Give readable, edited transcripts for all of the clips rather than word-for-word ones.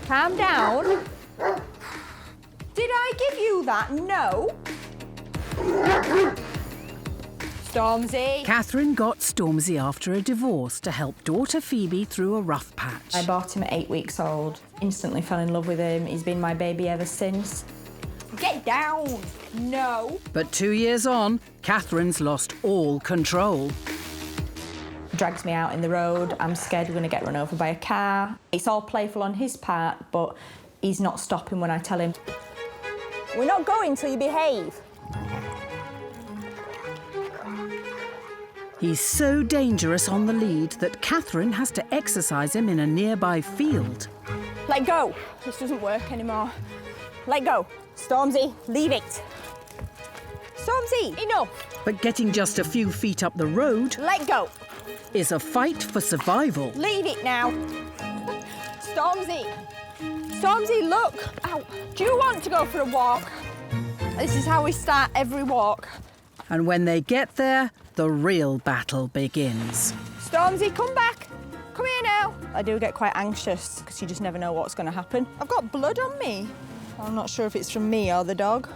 Calm down. Did I give you that? No. Stormzy. Catherine got Stormzy after a divorce to help daughter Phoebe through a rough patch. I bought him at 8 weeks old. Instantly fell in love with him. He's been my baby ever since. Get down. No. But 2 years on, Catherine's lost all control. Drags me out in the road. I'm scared we're going to get run over by a car. It's all playful on his part, but he's not stopping when I tell him. We're not going till you behave. He's so dangerous on the lead that Catherine has to exercise him in a nearby field. Let go. This doesn't work anymore. Let go. Stormzy, leave it. Stormzy, enough. But getting just a few feet up the road Let go. is a fight for survival. Leave it now. Stormzy. Stormzy, look. Ow. Do you want to go for a walk? This is how we start every walk. And when they get there, the real battle begins. Stormzy, come back. Come here now. I do get quite anxious because you just never know what's going to happen. I've got blood on me. I'm not sure if it's from me or the dog.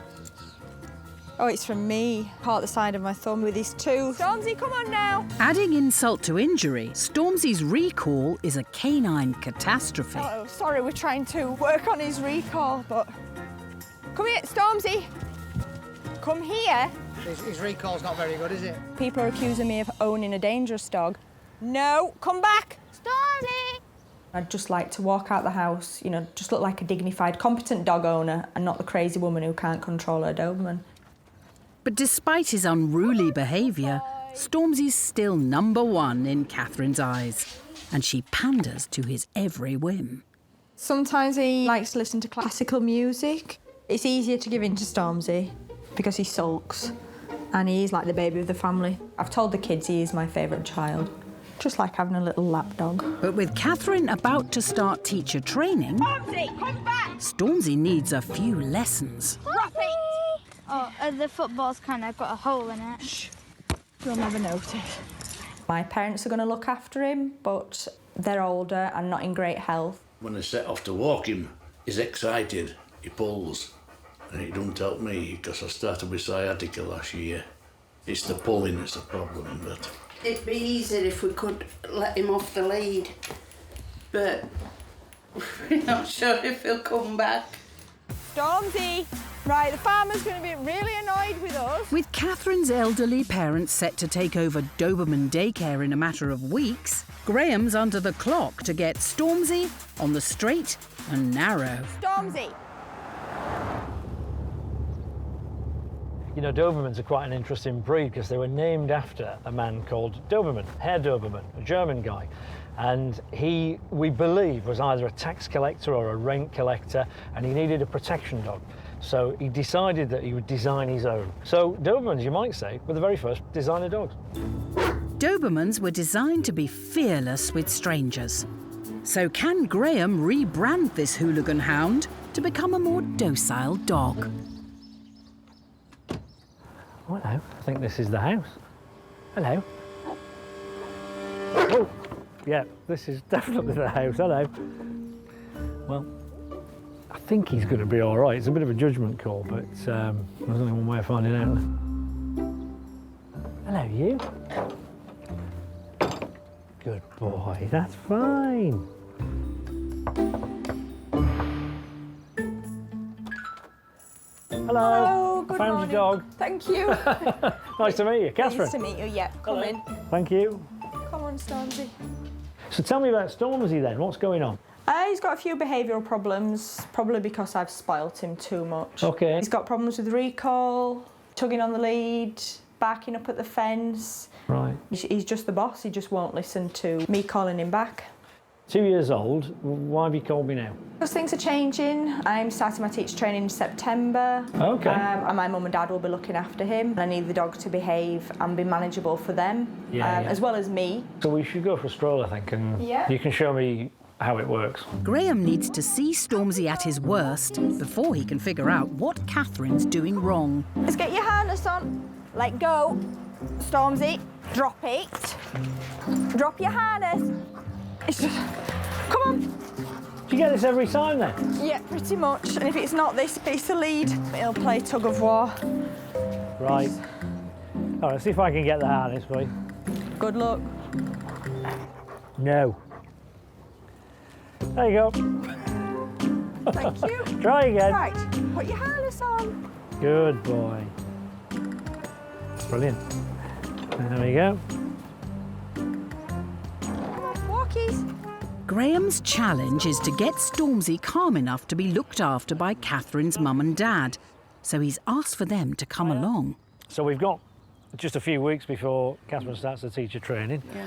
Oh, it's from me. Caught the side of my thumb with his tooth. Stormzy, come on now. Adding insult to injury, Stormzy's recall is a canine catastrophe. Oh, sorry, we're trying to work on his recall, but... Come here, Stormzy. Come here. His recall's not very good, is it? People are accusing me of owning a dangerous dog. No, come back. Stormzy. I'd just like to walk out the house, you know, just look like a dignified, competent dog owner and not the crazy woman who can't control her Doberman. But despite his unruly behaviour, Stormzy's still #1 in Catherine's eyes, and she panders to his every whim. Sometimes he likes to listen to classical music. It's easier to give in to Stormzy because he sulks and he's like the baby of the family. I've told the kids he is my favourite child, just like having a little lap dog. But with Catherine about to start teacher training, Stormzy, come back! Stormzy needs a few lessons. Drop it! Oh, the football's kind of got a hole in it. Shh. You'll never notice. My parents are going to look after him, but they're older and not in great health. When I set off to walk him, he's excited, he pulls. And it don't help me, because I started with sciatica last year. It's the pulling that's the problem, but... It'd be easier if we could let him off the lead, but we're not sure if he'll come back. Stormzy! Right, the farmer's going to be really annoyed with us. With Catherine's elderly parents set to take over Doberman daycare in a matter of weeks, Graham's under the clock to get Stormzy on the straight and narrow. Stormzy! You know, Dobermans are quite an interesting breed because they were named after a man called Doberman, Herr Doberman, a German guy. And he, we believe, was either a tax collector or a rent collector, and he needed a protection dog. So he decided that he would design his own. So Dobermans, you might say, were the very first designer dogs. Dobermans were designed to be fearless with strangers. So can Graeme rebrand this hooligan hound to become a more docile dog? Oh, hello. I think this is the house. Hello. Oh, yeah, this is definitely the house. Hello. Well, I think he's going to be all right. It's a bit of a judgment call, but there's only one way of finding out. Hello, you. Good boy. That's fine. Hello. Good Found morning. your dog. Thank you. Nice to meet you, Catherine. Nice to meet you, yeah. Come in. Thank you. Come on, Stormzy. So tell me about Stormzy then. What's going on? He's got a few behavioural problems, probably because I've spoilt him too much. Okay. He's got problems with recall, tugging on the lead, barking up at the fence. Right. He's just the boss. He just won't listen to me calling him back. 2 years old. Why have you called me now? Because things are changing. I'm starting my teacher training in September. Okay. And my mum and dad will be looking after him. I need the dog to behave and be manageable for them, Yeah. as well as me. So we should go for a stroll, I think, and Yeah. you can show me how it works. Graeme needs to see Stormzy at his worst before he can figure out what Catherine's doing wrong. Let's get your harness on. Let go. Stormzy, drop it. Drop your harness. It's just... Come on. Do you get this every time then? Yeah, pretty much. And if it's not this piece of lead, he'll play tug of war. Right. All right, see if I can get the harness for you. Good luck. No. There you go. Thank you. Try again. Right, put your harness on. Good boy. Brilliant. There we go. Come on, walkies. Graham's challenge is to get Stormzy calm enough to be looked after by Catherine's mum and dad, so he's asked for them to come along. So we've got just a few weeks before Catherine starts the teacher training. Yeah.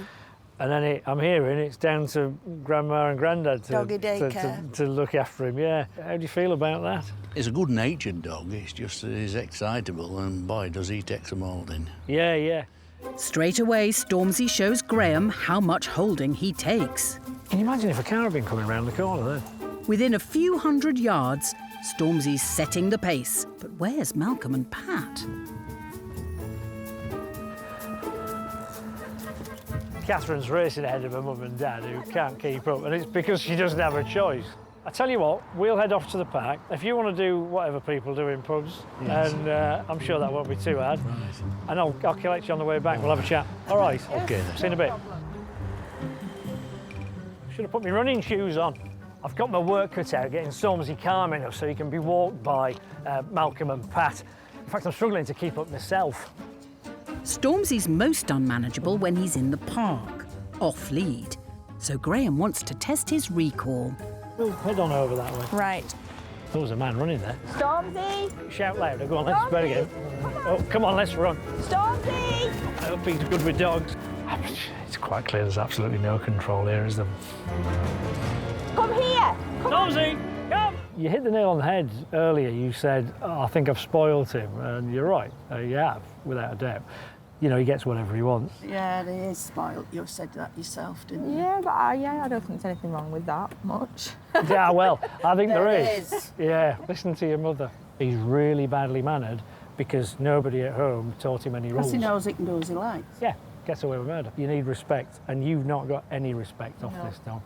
And then I'm hearing it's down to Grandma and Grandad Doggy daycare. to look after him, yeah. How do you feel about that? He's a good-natured dog. It's just that he's excitable, and boy, does he take some holding. Yeah, yeah. Straight away, Stormzy shows Graham how much holding he takes. Can you imagine if a car had been coming around the corner then? Within a few hundred yards, Stormzy's setting the pace. But where's Malcolm and Pat? Catherine's racing ahead of her mum and dad who can't keep up, and it's because she doesn't have a choice. I tell you what, we'll head off to the park. If you want to do whatever people do in pubs, Yes. and I'm sure that won't be too hard, Right. and I'll collect you on the way back. We'll have a chat. All right. OK then. See you in a bit. Should have put my running shoes on. I've got my work cut out getting Stormzy calm enough so he can be walked by Malcolm and Pat. In fact, I'm struggling to keep up myself. Stormzy's most unmanageable when he's in the park, off lead. So Graham wants to test his recall. We'll head on over that way. Right. There was a man running there. Stormzy! Shout louder. Go on, let's spread again. Oh, come on, let's run. Stormzy! I hope he's good with dogs. It's quite clear there's absolutely no control here, is there? Come here! Come on! Stormzy, come! You hit the nail on the head earlier. You said, oh, I think I've spoiled him. And you're right, you have, without a doubt. You know, he gets whatever he wants. Yeah, he is spoiled. You said that yourself, didn't you? Yeah, but I don't think there's anything wrong with that much. Yeah, well, I think there is. is. Yeah, listen to your mother. He's really badly mannered because nobody at home taught him any rules. Because he knows he can do as he likes. Yeah, gets away with murder. You need respect, and you've not got any respect off this dog.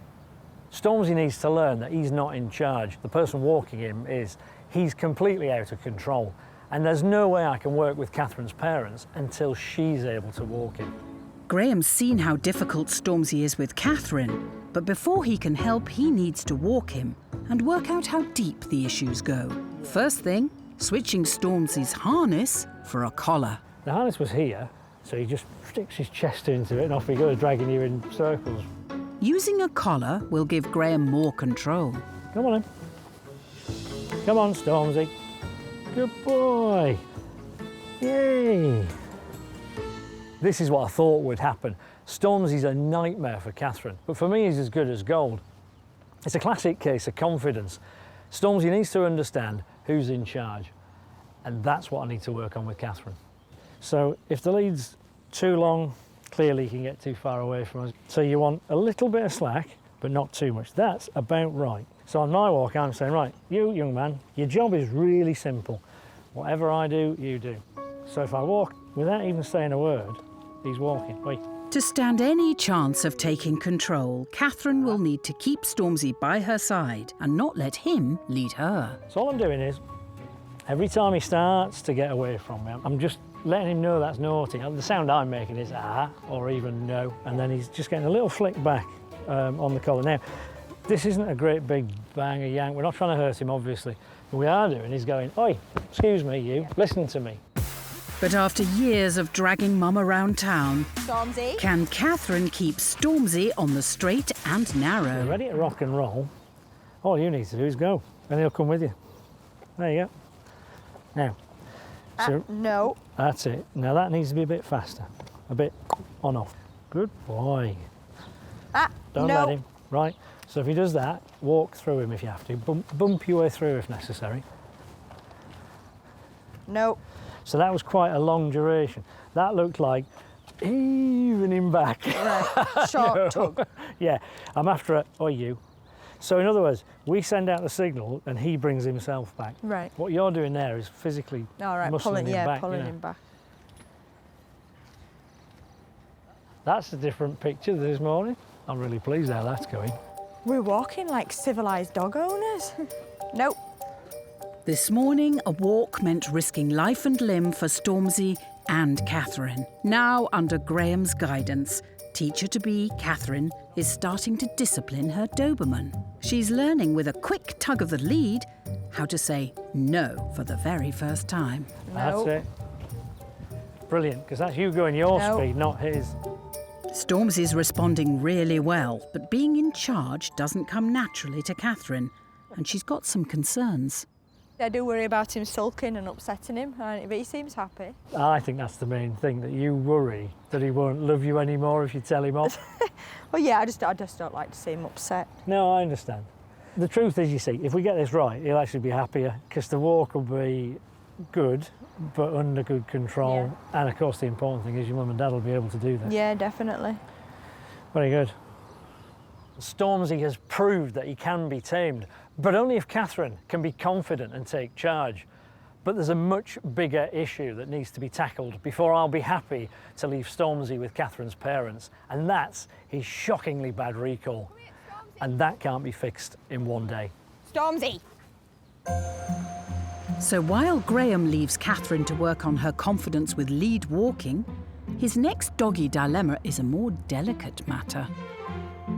Stormzy needs to learn that he's not in charge. The person walking him is. He's completely out of control. And there's no way I can work with Catherine's parents until she's able to walk him. Graham's seen how difficult Stormzy is with Catherine, but before he can help, he needs to walk him and work out how deep the issues go. First thing, switching Stormzy's harness for a collar. The harness was here, so he just sticks his chest into it and off he goes, dragging you in circles. Using a collar will give Graham more control. Come on in. Come on, Stormzy. Good boy. Yay. This is what I thought would happen. Stormzy's a nightmare for Catherine, but for me he's as good as gold. It's a classic case of confidence. Stormzy needs to understand who's in charge, and that's what I need to work on with Catherine. So if the lead's too long, clearly he can get too far away from us. So you want a little bit of slack, but not too much. That's about right. So on my walk, I'm saying, right, you, young man, your job is really simple. Whatever I do, you do. So if I walk without even saying a word, he's walking. Wait. To stand any chance of taking control, Catherine will need to keep Stormzy by her side and not let him lead her. So all I'm doing is, every time he starts to get away from me, I'm just letting him know that's naughty. The sound I'm making is ah, or even no, and then he's just getting a little flick back on the collar. Now, this isn't a great big bang or yank. We're not trying to hurt him, obviously. What we are doing is going, oi, excuse me, you, listen to me. But after years of dragging Mum around town, Stormzy. can Catherine keep Stormzy on the straight and You're narrow? ready to rock and roll. All you need to do is go, and he'll come with you. There you go. Now, so No. that's it. Now that needs to be a bit faster, a bit on off. Good boy. Don't no. let him. Right. So if he does that, walk through him if you have to. Bump your way through if necessary. No. So that was quite a long duration. That looked like heaving him back. Right. Short tug. Yeah, I'm after it, or you. So in other words, we send out the signal and he brings himself back. Right. What you're doing there is physically All right, muscling pulling, him yeah, back. pulling you know. him back. That's a different picture this morning. I'm really pleased how that's going. We're walking like civilised dog owners. Nope. This morning, a walk meant risking life and limb for Stormzy and Catherine. Now, under Graeme's guidance, teacher-to-be Catherine is starting to discipline her Doberman. She's learning with a quick tug of the lead how to say no for the very first time. Nope. That's it. Brilliant, because that's you going your Nope. speed, not his. Stormzy's responding really well, but being in charge doesn't come naturally to Catherine, and she's got some concerns. I do worry about him sulking and upsetting him, but he seems happy. I think that's the main thing, that you worry that he won't love you anymore if you tell him off. Well, yeah, I just don't like to see him upset. No, I understand. The truth is, you see, if we get this right, he'll actually be happier, because the walk will be good, but under good control. Yeah. And of course, the important thing is your mum and dad will be able to do this. Yeah, definitely. Very good. Stormzy has proved that he can be tamed, but only if Catherine can be confident and take charge. But there's a much bigger issue that needs to be tackled before I'll be happy to leave Stormzy with Catherine's parents, and that's his shockingly bad recall. And that can't be fixed in one day. Stormzy! So while Graeme leaves Catherine to work on her confidence with lead walking, his next doggy dilemma is a more delicate matter.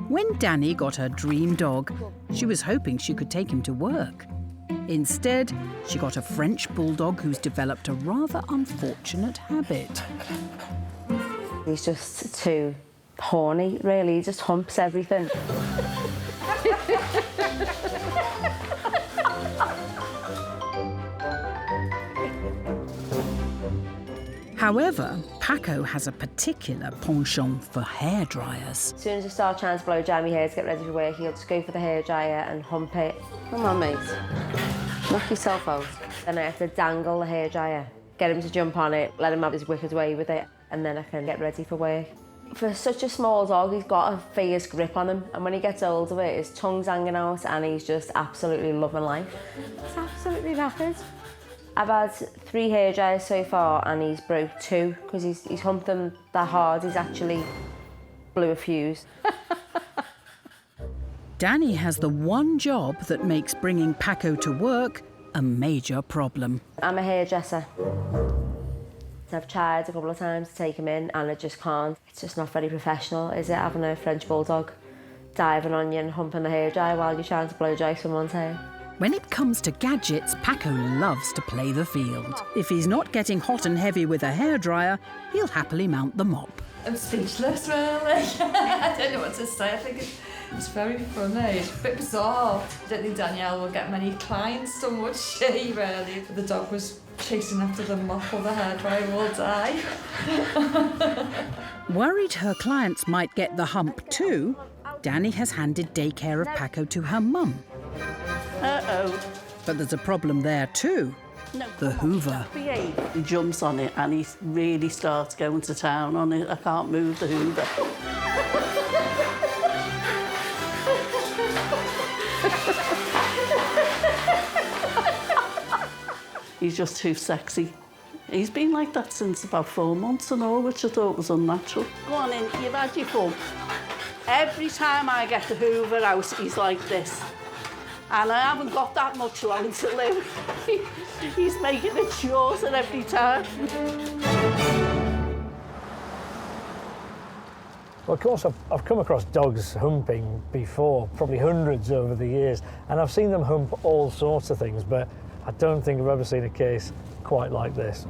When Danny got her dream dog, she was hoping she could take him to work. Instead, she got a French bulldog who's developed a rather unfortunate habit. He's just too horny, really. He just humps everything. However, Paco has a particular penchant for hairdryers. As soon as I start trying to blow dry my hair to get ready for work, he'll just go for the hairdryer and hump it. Come on, mate. Knock yourself out. Then I have to dangle the hairdryer, get him to jump on it, let him have his wicked way with it, and then I can get ready for work. For such a small dog, he's got a fierce grip on him, and when he gets older, his tongue's hanging out and he's just absolutely loving life. It's absolutely knackered. I've had 3 hairdryers so far and he's broke 2 because he's humped them that hard, he's actually blew a fuse. Danny has the one job that makes bringing Paco to work a major problem. I'm a hairdresser. I've tried a couple of times to take him in and I just can't. It's just not very professional, is it, having a French bulldog diving on you and humping the hairdryer while you're trying to blow dry someone's hair? When it comes to gadgets, Paco loves to play the field. If he's not getting hot and heavy with a hairdryer, he'll happily mount the mop. I'm speechless, really. I don't know what to say. I think it's very funny. It's a bit bizarre. I don't think Danielle will get many clients, so would she, really? If the dog was chasing after the mop or the hairdryer all day. Worried her clients might get the hump too, Danny has handed daycare of Paco to her mum. Uh-oh. But there's a problem there too. No, The Hoover. He jumps on it and he really starts going to town on it. I can't move the Hoover. He's just too sexy. He's been like that since about 4 months and all, which I thought was unnatural. Go on in, you've had your fun. Every time I get the Hoover out, he's like this. And I haven't got that much long to live. He's making it shorter every time. Well, of course, I've come across dogs humping before, probably hundreds over the years, and I've seen them hump all sorts of things, but I don't think I've ever seen a case quite like this.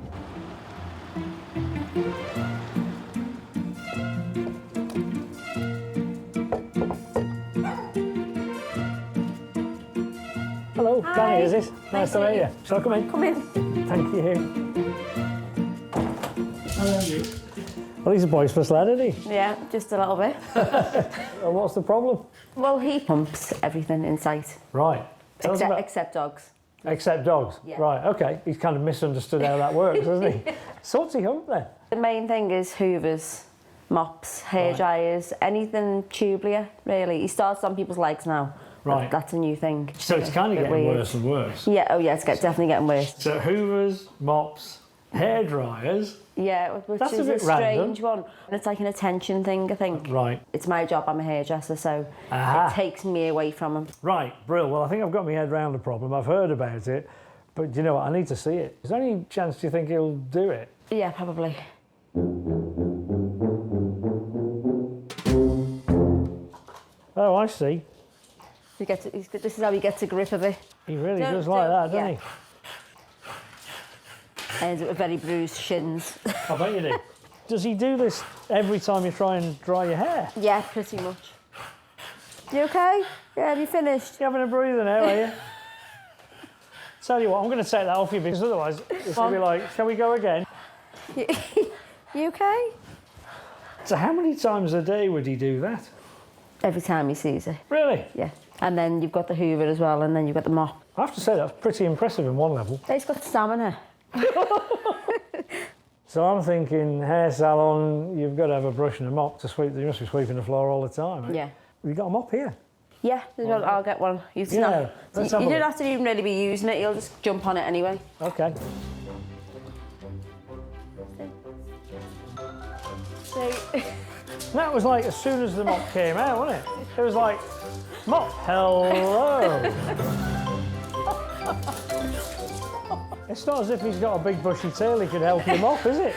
Hello, Hi. Danny, is this? Nice to meet you. Shall I come in? Come in. Thank you. Hello. Well, he's a boisterous lad, isn't he? Yeah, just a little bit. And what's the problem? Well, he humps everything in sight. Right. Tell us about... Except dogs. Except dogs? Yeah. Right, OK. He's kind of misunderstood how that works, hasn't he? Sorts he hump then? The main thing is hoovers, mops, hairdryers, anything tubular, really. He starts on people's legs now. Right. That's a new thing. So it's kind of Bit getting weird. worse and worse. Yeah, oh yeah, it's definitely getting worse. So hoovers, mops, Hair dryers? Yeah, which That's is a bit strange random. one. It's like an attention thing, I think. Right. It's my job, I'm a hairdresser, so Aha. it takes me away from him. Right, brill. Well, I think I've got my head round the problem. I've heard about it, but do you know what? I need to see it. Is there any chance do you think he'll do it? Yeah, probably. Oh, I see. This is how he gets a grip of it. He really does like that, doesn't he? Ends up with very bruised shins. I bet you do. Does he do this every time you try and dry your hair? Yeah, pretty much. You okay? Yeah, have you finished? You having a breather now, are you? Tell you what, I'm going to take that off you because otherwise it's going to be like, shall we go again? You okay? So how many times a day would he do that? Every time he sees it. Really? Yeah. And then you've got the hoover as well, and then you've got the mop. I have to say that's pretty impressive in one level. He's got stamina. So I'm thinking hair salon, you've got to have a brush and a mop to sweep. You must be sweeping the floor all the time. Eh? Yeah. Have you got a mop here? Yeah, I'll get one. You Yeah, let's have a don't look. have to even really be using it, you'll just jump on it anyway. Okay. So, That was like as soon as the mop came out, wasn't it? It was like, mop, hello. It's not as if he's got a big bushy tail he could help you mop, is it?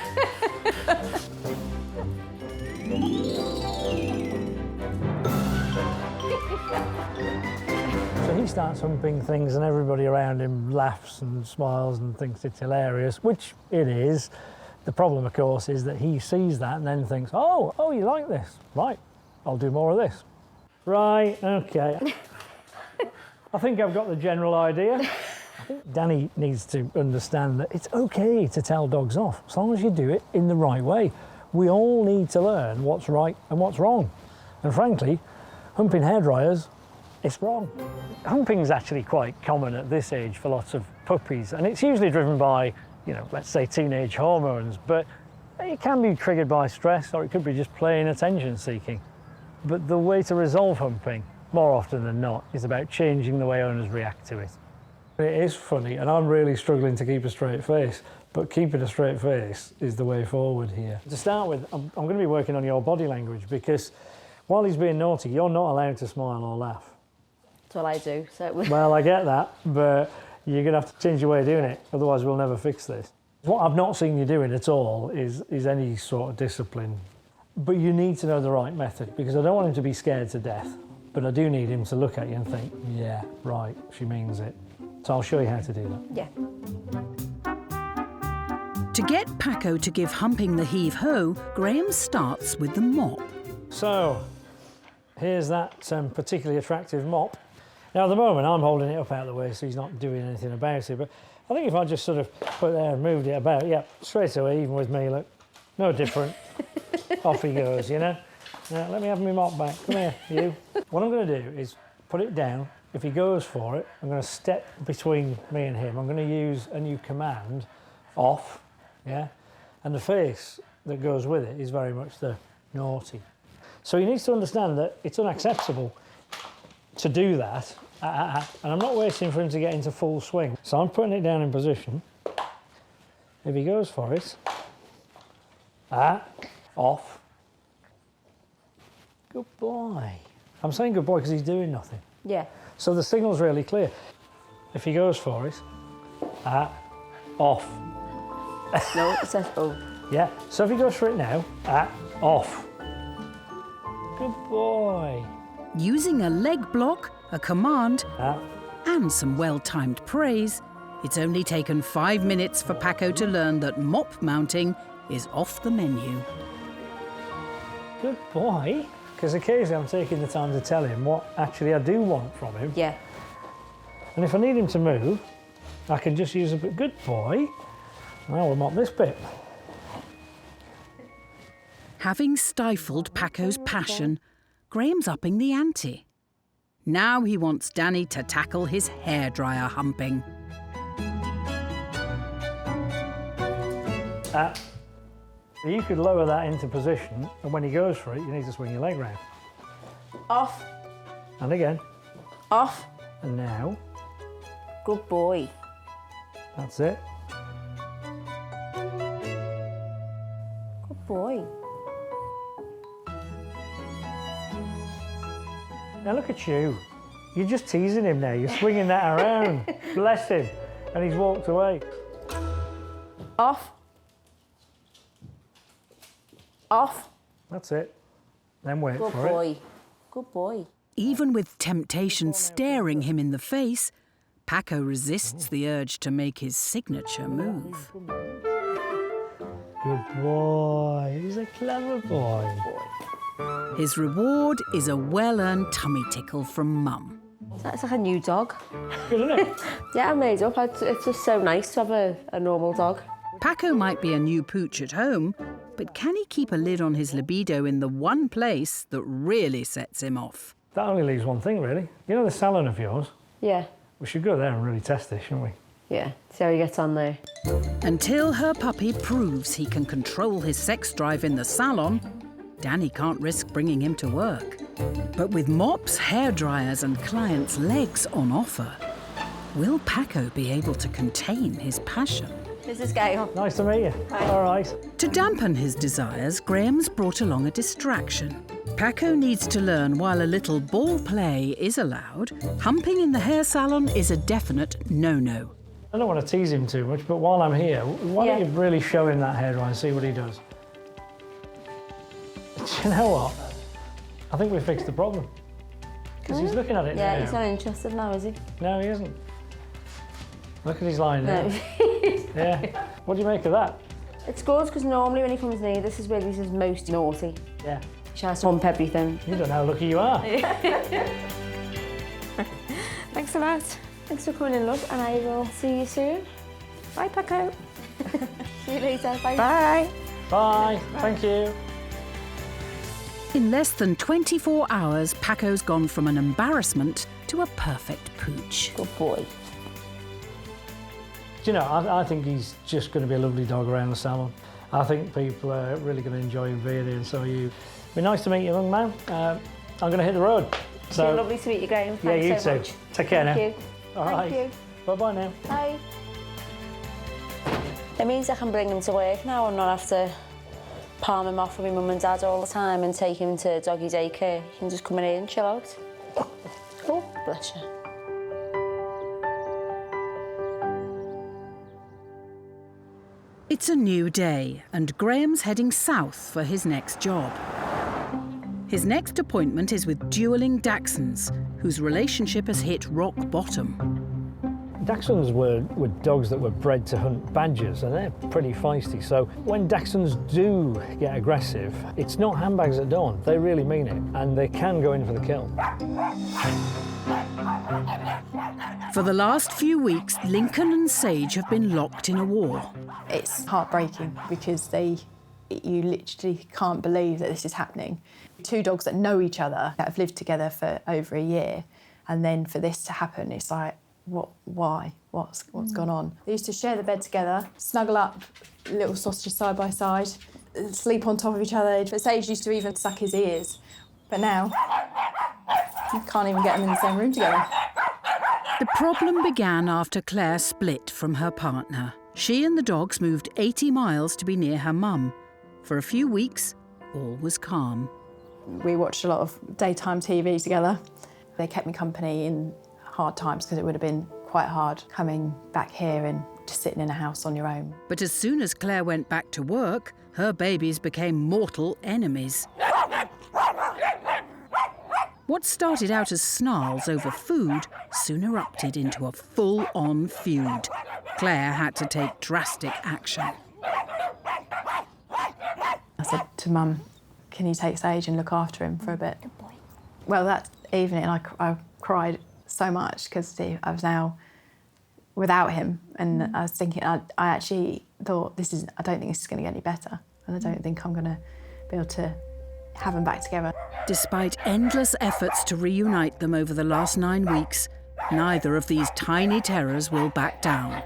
So he starts humping things and everybody around him laughs and smiles and thinks it's hilarious, which it is. The problem, of course, is that he sees that and then thinks, oh, you like this? Right, I'll do more of this. Right, okay. I think I've got the general idea. I think Danny needs to understand that it's okay to tell dogs off, as long as you do it in the right way. We all need to learn what's right and what's wrong. And frankly, humping hairdryers, it's wrong. Humping is actually quite common at this age for lots of puppies, and it's usually driven by, you know, let's say teenage hormones, but it can be triggered by stress or it could be just plain attention seeking. But the way to resolve humping, more often than not, is about changing the way owners react to it. It is funny, and I'm really struggling to keep a straight face, but keeping a straight face is the way forward here. To start with, I'm going to be working on your body language because while he's being naughty, you're not allowed to smile or laugh. that's all I do. So. Well, I get that, but you're going to have to change your way of doing it, otherwise we'll never fix this. What I've not seen you doing at all is any sort of discipline. But you need to know the right method, because I don't want him to be scared to death, but I do need him to look at you and think, yeah, right, she means it. So I'll show you how to do that. Yeah. To get Paco to give humping the heave-ho, Graeme starts with the mop. So, here's that particularly attractive mop. Now, at the moment, I'm holding it up out of the way, so he's not doing anything about it, but I think if I just sort of put it there and moved it about, yeah, straight away, even with me, look, no different. Off he goes, you know. Now, let me have my mop back. Come here, you. What I'm going to do is put it down. If he goes for it, I'm going to step between me and him. I'm going to use a new command, off, yeah? And the face that goes with it is very much the naughty. So he needs to understand that it's unacceptable to do that, and I'm not waiting for him to get into full swing. So I'm putting it down in position. If he goes for it, off. Good boy. I'm saying good boy because he's doing nothing. Yeah. So the signal's really clear. If he goes for it, off. No, it says oh. Yeah, so if he goes for it now, off. Good boy. Using a leg block, a command, Ah. and some well-timed praise, it's only taken 5 minutes for Paco to learn that mop mounting is off the menu. Good boy. Because occasionally I'm taking the time to tell him what actually I do want from him. Yeah. And if I need him to move, I can just use a bit. Good boy. Now we'll mop this bit. Having stifled Paco's passion, Graeme's upping the ante. Now he wants Danny to tackle his hairdryer humping. You could lower that into position, and when he goes for it, you need to swing your leg round. Off. And again. Off. And now. Good boy. That's it. boy. Now look at you. You're just teasing him now. You're swinging that around. Bless him. And he's walked away. Off. Off. That's it. Then wait Good for boy. it. Good boy. Even with temptation staring him in the face, Paco resists the urge to make his signature move. Good boy. He's a clever boy. His reward is a well-earned tummy tickle from Mum. It's like a new dog. Good, isn't it? Yeah, I'm made up. It's just so nice to have a normal dog. Paco might be a new pooch at home, but can he keep a lid on his libido in the one place that really sets him off? That only leaves one thing, really. You know the salon of yours? Yeah. We should go there and really test it, shouldn't we? Yeah, see how he gets on there. Until her puppy proves he can control his sex drive in the salon, Danny can't risk bringing him to work. But with mops, hairdryers and clients' legs on offer, will Paco be able to contain his passion? This is Gail. Nice to meet you. Hi. All right. To dampen his desires, Graeme's brought along a distraction. Paco needs to learn while a little ball play is allowed, humping in the hair salon is a definite no-no. I don't want to tease him too much, but while I'm here, why don't you really show him that hairdryer and see what he does? Do you know what? I think we fixed the problem. Because he's looking at it now. Yeah, he's not interested now, is he? No, he isn't. Look at his line there. No. Yeah. What do you make of that? It's good because normally when he comes near, this is where he's his most naughty. Yeah. He tries to hump everything. You don't know how lucky you are. Thanks a lot. Thanks for coming in, love, and I will see you soon. Bye, Paco. See you later. Bye. Bye. Bye. Thank you. In less than 24 hours, Paco's gone from an embarrassment to a perfect pooch. Good boy. Do you know, I think he's just going to be a lovely dog around the salon. I think people are really going to enjoy him being here, and so you. Be nice to meet you, young man. I'm going to hit the road. So Lovely to meet you, Graeme. Yeah, you Thanks so too. much. Take care now. Thank you. All right. Thank you. Bye-bye now. Bye. It means I can bring him to work now and not have to palm him off with my mum and dad all the time and take him to doggy daycare. You can just come in here and chill out. Oh, bless you. It's a new day, and Graeme's heading south for his next job. His next appointment is with dueling Dachshunds, whose relationship has hit rock bottom. Dachshunds were dogs that were bred to hunt badgers, and they're pretty feisty. So when Dachshunds do get aggressive, it's not handbags at dawn. They really mean it, and they can go in for the kill. For the last few weeks, Lincoln and Sage have been locked in a war. It's heartbreaking because you literally can't believe that this is happening. Two dogs that know each other, that have lived together for over a year, and then for this to happen, it's like, why? What's gone on? They used to share the bed together, snuggle up, little sausages side by side, sleep on top of each other. But Sage used to even suck his ears. But now, you can't even get them in the same room together. The problem began after Claire split from her partner. She and the dogs moved 80 miles to be near her mum. For a few weeks, all was calm. We watched a lot of daytime TV together. They kept me company in hard times because it would have been quite hard coming back here and just sitting in a house on your own. But as soon as Claire went back to work, her babies became mortal enemies. What started out as snarls over food soon erupted into a full-on feud. Claire had to take drastic action. I said to Mum, can you take Sage and look after him for a bit? Good boy. Well, that evening I cried so much because I was now without him, and I was thinking, I actually thought I don't think this is going to get any better, and I don't think I'm going to be able to have them back together. Despite endless efforts to reunite them over the last 9 weeks, neither of these tiny terrors will back down.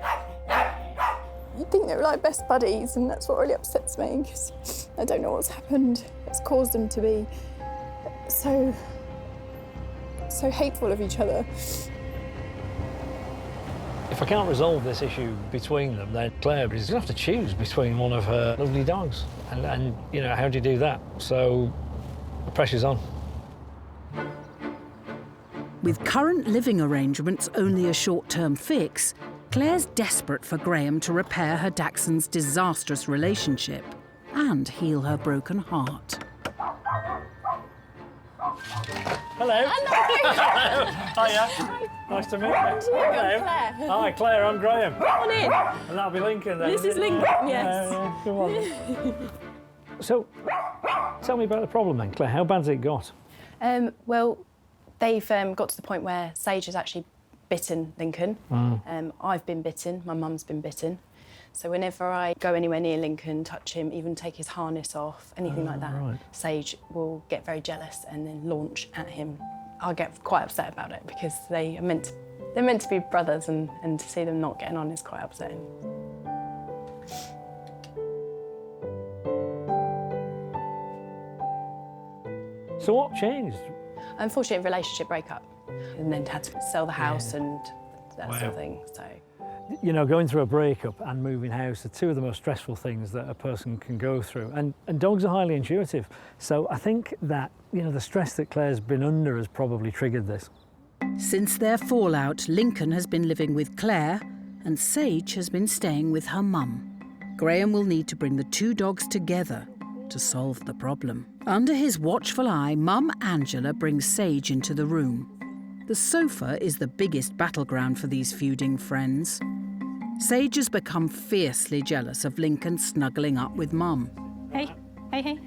You think they're like best buddies, and that's what really upsets me, because I don't know what's happened. It's caused them to be so hateful of each other. If I can't resolve this issue between them, then Claire is going to have to choose between one of her lovely dogs. And you know, how do you do that? So the pressure's on. With current living arrangements only a short-term fix, Claire's desperate for Graeme to repair her Dachshund's disastrous relationship and heal her broken heart. Hello. Hello. Hiya. Nice to meet you. Hello. Claire. Hi, Claire. I'm Graeme. Come on in. And that'll be Lincoln then. This is Lincoln, yes. Yeah, come on. So, tell me about the problem then, Claire. How bad's it got? Well, they've got to the point where Sage has actually bitten Lincoln. I've been bitten, my mum's been bitten. So whenever I go anywhere near Lincoln, touch him, even take his harness off, anything like that, right. Sage will get very jealous and then launch at him. I'll get quite upset about it because they're meant to be brothers, and to see them not getting on is quite upsetting. So what changed? Unfortunately, relationship breakup, and then had to sell the house and that sort of thing. So, you know, going through a breakup and moving house are two of the most stressful things that a person can go through. And dogs are highly intuitive. So I think that, you know, the stress that Claire's been under has probably triggered this. Since their fallout, Lincoln has been living with Claire and Sage has been staying with her mum. Graeme will need to bring the two dogs together to solve the problem. Under his watchful eye, Mum Angela brings Sage into the room. The sofa is the biggest battleground for these feuding friends. Sage has become fiercely jealous of Lincoln snuggling up with Mum. Hey,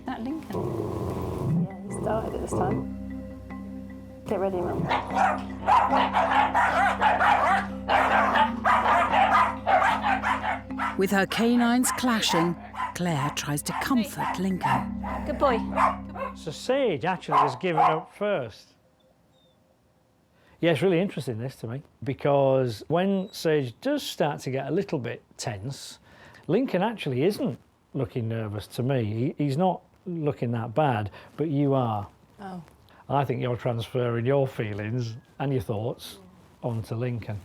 that Lincoln. yeah, he started it this time. Get ready, Mum. With her canines clashing, Claire tries to comfort Lincoln. Good boy. So Sage actually has given up first. Yeah, it's really interesting, this, to me, because when Sage does start to get a little bit tense, Lincoln actually isn't looking nervous to me. He's not looking that bad, but you are. Oh. I think you're transferring your feelings and your thoughts onto Lincoln.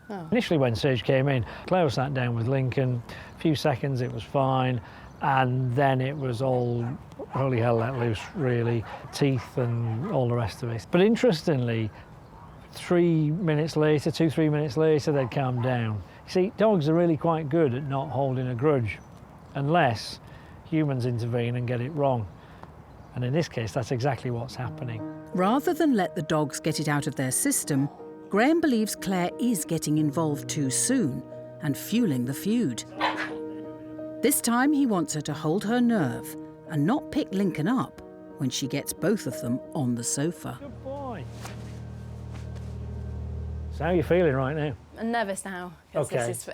Oh. Initially, when Sage came in, Claire was sat down with Lincoln. A few seconds, it was fine, and then it was all holy hell let loose, really, teeth and all the rest of it. But interestingly, 3 minutes later, 2-3 minutes later, they'd calm down. You see, dogs are really quite good at not holding a grudge, unless humans intervene and get it wrong. And in this case, that's exactly what's happening. Rather than let the dogs get it out of their system, Graeme believes Claire is getting involved too soon and fueling the feud. This time he wants her to hold her nerve and not pick Lincoln up when she gets both of them on the sofa. Good boy. So how are you feeling right now? I'm nervous now because Okay. this is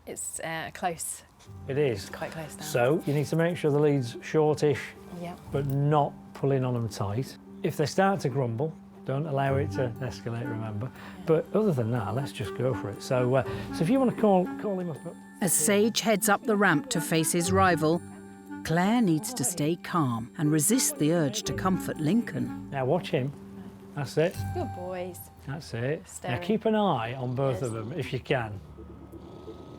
it's close. It is. It's quite close now. So you need to make sure the lead's shortish, Yeah. but not pulling on them tight. If they start to grumble, don't allow it to escalate, remember. But other than that, let's just go for it. So, so if you want to call him up. As Sage heads up the ramp to face his rival, Claire needs to stay calm and resist the urge to comfort Lincoln. Now watch him. That's it. Good boys. That's it. Now Staring. keep an eye on both of them if you can.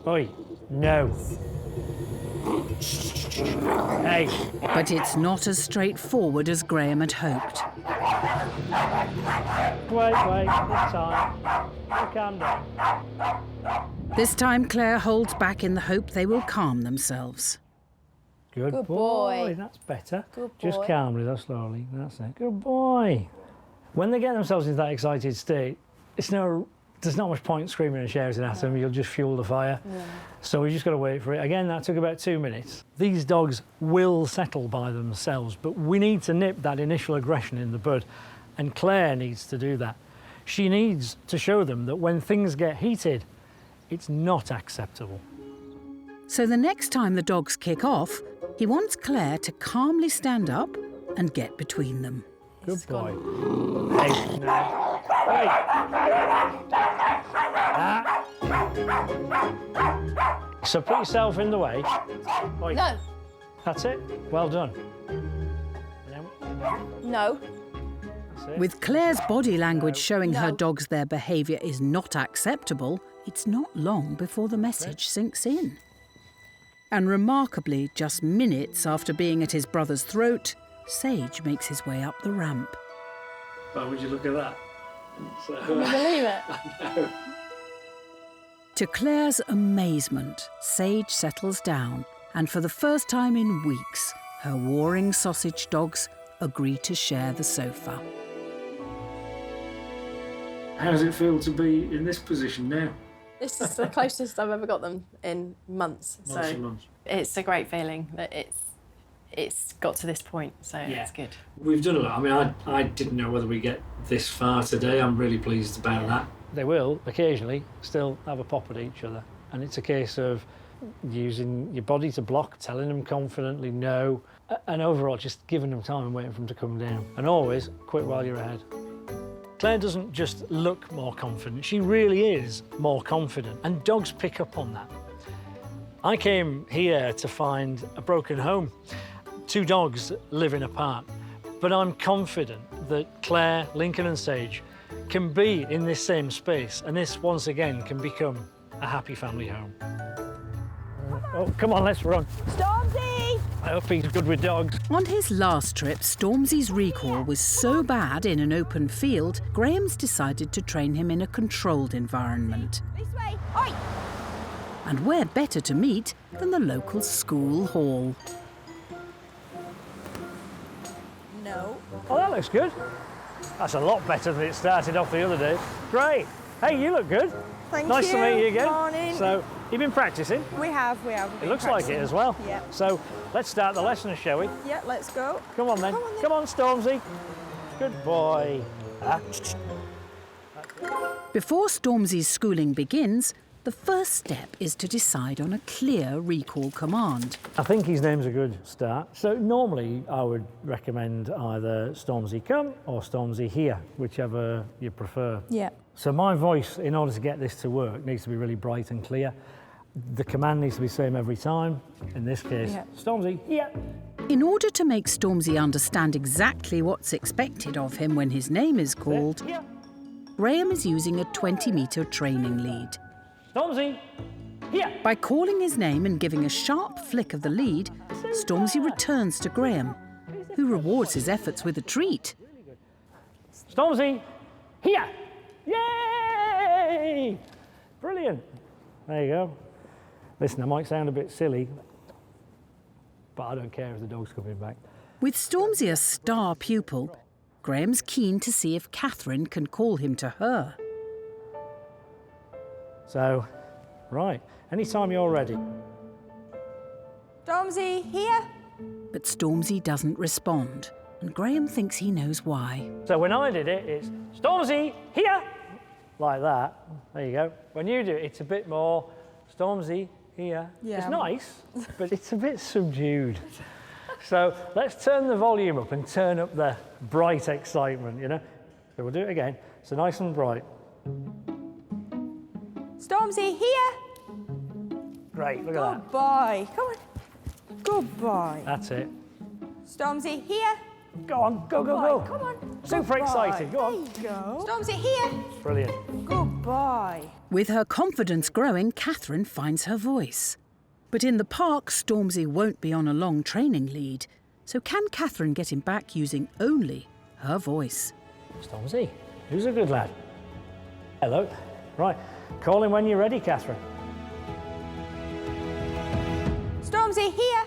Oi, no. Hey. But it's not as straightforward as Graeme had hoped. Wait, this time. Calm down. This time Claire holds back in the hope they will calm themselves. Good Good boy. boy. That's better. Good Just boy. calmly, though, slowly. That's it. Good boy. When they get themselves into that excited state, there's not much point screaming and shouting at them. You'll just fuel the fire. Yeah. So we just got to wait for it. Again, that took about 2 minutes. These dogs will settle by themselves, but we need to nip that initial aggression in the bud, and Claire needs to do that. She needs to show them that when things get heated, it's not acceptable. So the next time the dogs kick off, he wants Claire to calmly stand up and get between them. Good boy. Hey, no. Hey. So put yourself in the way. Oi. No. That's it. Well done. No. That's it. With Claire's body language showing her dogs their behaviour is not acceptable, it's not long before the message sinks in. And remarkably, just minutes after being at his brother's throat, Sage makes his way up the ramp. But would you look at that? Can you believe it? To Claire's amazement, Sage settles down, and for the first time in weeks, her warring sausage dogs agree to share the sofa. How does it feel to be in this position now? This is the closest I've ever got them in months. Months and months. It's a great feeling that it's got to this point, so Yeah. it's good. We've done a lot. I mean, I didn't know whether we get this far today. I'm really pleased about that. They will occasionally still have a pop at each other, and it's a case of using your body to block, telling them confidently no, and overall just giving them time and waiting for them to come down. And always quit while you're ahead. Claire doesn't just look more confident, she really is more confident, and dogs pick up on that. I came here to find a broken home. 2 dogs living apart, but I'm confident that Claire, Lincoln and Sage can be in this same space, and this once again can become a happy family home. Oh, come on, let's run. Stormzy! I hope he's good with dogs. On his last trip, Stormzy's recall was so bad in an open field, Graham's decided to train him in a controlled environment. This way. Oi! And where better to meet than the local school hall? No. Oh, that looks good. That's a lot better than it started off the other day. Great. Hey, you look good. Thank Nice you. to meet you again. Morning. So, you've been practicing? We have. It looks like it as well. Yeah. So, let's start the lesson, shall we? Yeah, let's go. Come on then. Come on then. Come on, Stormzy. Good boy. Before Stormzy's schooling begins, the first step is to decide on a clear recall command. I think his name's a good start. So normally I would recommend either Stormzy come or Stormzy here, whichever you prefer. Yeah. So my voice, in order to get this to work, needs to be really bright and clear. The command needs to be the same every time. In this case, Yeah. Stormzy, here. In order to make Stormzy understand exactly what's expected of him when his name is called, Here. Graham is using a 20-metre training lead. Stormzy, here. By calling his name and giving a sharp flick of the lead, Stormzy returns to Graham, who rewards his efforts with a treat. Stormzy, here. Yay! Brilliant. There you go. Listen, I might sound a bit silly, but I don't care if the dog's coming back. With Stormzy a star pupil, Graham's keen to see if Catherine can call him to her. So, right, anytime you're ready. Stormzy, here. But Stormzy doesn't respond, and Graham thinks he knows why. So when I did it, it's Stormzy, here, like that. There you go. When you do it, it's a bit more Stormzy, here. Yeah. It's nice, but it's a bit subdued. So let's turn the volume up and turn up the bright excitement, you know? So we'll do it again. So nice and bright. Stormzy, here. Great, look at that. Good boy. Come on. Good boy. That's it. Stormzy, here. Go on, go, go, Boy, go. come on. Super Good excited, boy. go on. There you go. Stormzy, here. Brilliant. Good boy. With her confidence growing, Catherine finds her voice. But in the park, Stormzy won't be on a long training lead. So can Catherine get him back using only her voice? Stormzy, who's a good lad? Hello. Right, call him when you're ready, Catherine. Stormzy, here.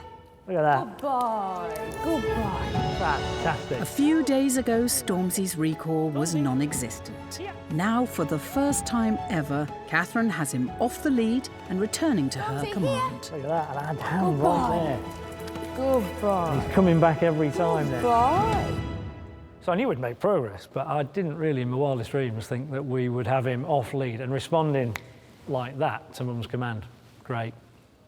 Look at that. Good boy. Good boy. Fantastic. A few days ago, Stormzy's recall was non-existent. Now, for the first time ever, Catherine has him off the lead and returning to her Stormzy, command. Look at that, and hand Good right boy. there. Good boy. He's coming back every time then. Boy. So I knew we'd make progress, but I didn't really in my wildest dreams think that we would have him off lead and responding like that to Mum's command. Great.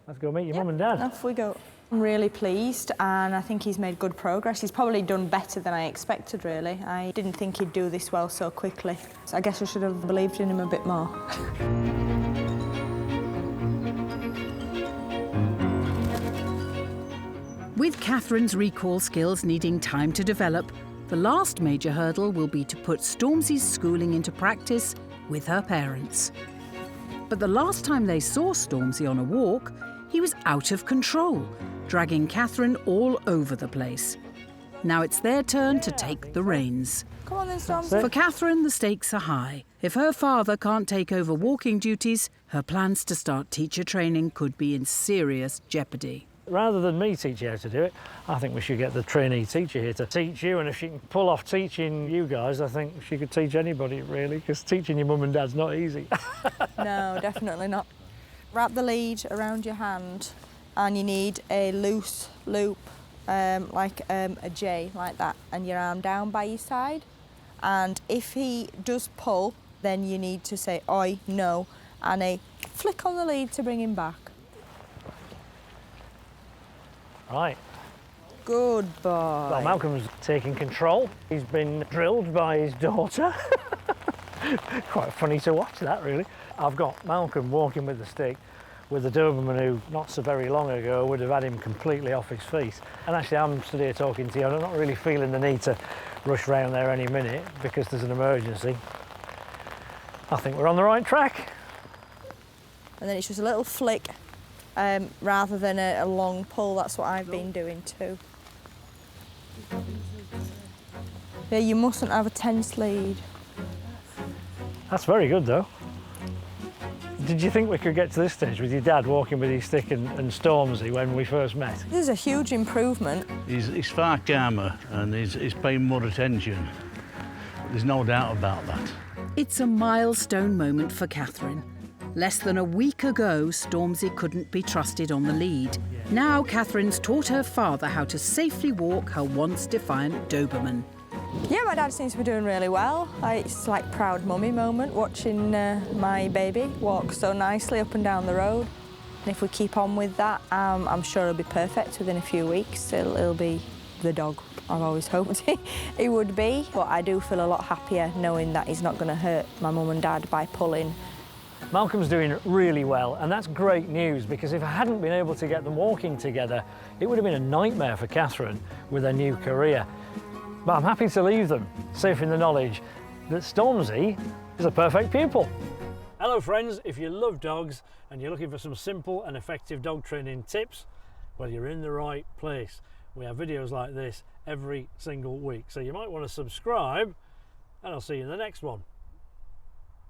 Let's go meet your mum and dad. Off we go. I'm really pleased, and I think he's made good progress. He's probably done better than I expected, really. I didn't think he'd do this well so quickly. So I guess I should have believed in him a bit more. With Catherine's recall skills needing time to develop, the last major hurdle will be to put Stormzy's schooling into practice with her parents. But the last time they saw Stormzy on a walk, he he was out of control, dragging Catherine all over the place. Now it's their turn to take the reins. Come on then, Stormzy. For Catherine, the stakes are high. If her father can't take over walking duties, her plans to start teacher training could be in serious jeopardy. Rather than me teach you how to do it, I think we should get the trainee teacher here to teach you, and if she can pull off teaching you guys, I think she could teach anybody, really, because teaching your mum and dad's not easy. No, definitely not. Wrap the lead around your hand, and you need a loose loop, like a J, like that, and your arm down by your side. And if he does pull, then you need to say, oi, no, and a flick on the lead to bring him back. Right. Good boy. Well, Malcolm's taking control. He's been drilled by his daughter. Quite funny to watch that, really. I've got Malcolm walking with the stick with a Doberman who, not so very long ago, would have had him completely off his feet. And actually, I'm stood here talking to you, and I'm not really feeling the need to rush round there any minute because there's an emergency. I think we're on the right track. And then it's just a little flick rather than a long pull. That's what I've been doing too. Yeah, you mustn't have a tense lead. That's very good, though. Did you think we could get to this stage with your dad walking with his stick and Stormzy when we first met? This is a huge improvement. He's far calmer and he's paying more attention. There's no doubt about that. It's a milestone moment for Catherine. Less than a week ago, Stormzy couldn't be trusted on the lead. Now Catherine's taught her father how to safely walk her once defiant Doberman. Yeah, my dad seems to be doing really well. It's like proud mummy moment watching my baby walk so nicely up and down the road. And if we keep on with that, I'm sure it'll be perfect within a few weeks. It'll be the dog I've always hoped he would be. But I do feel a lot happier knowing that he's not going to hurt my mum and dad by pulling. Malcolm's doing really well, and that's great news, because if I hadn't been able to get them walking together, it would have been a nightmare for Catherine with her new career. But I'm happy to leave them, safe in the knowledge that Stormzy is a perfect pupil. Hello friends, if you love dogs and you're looking for some simple and effective dog training tips, well, you're in the right place. We have videos like this every single week, so you might want to subscribe, and I'll see you in the next one.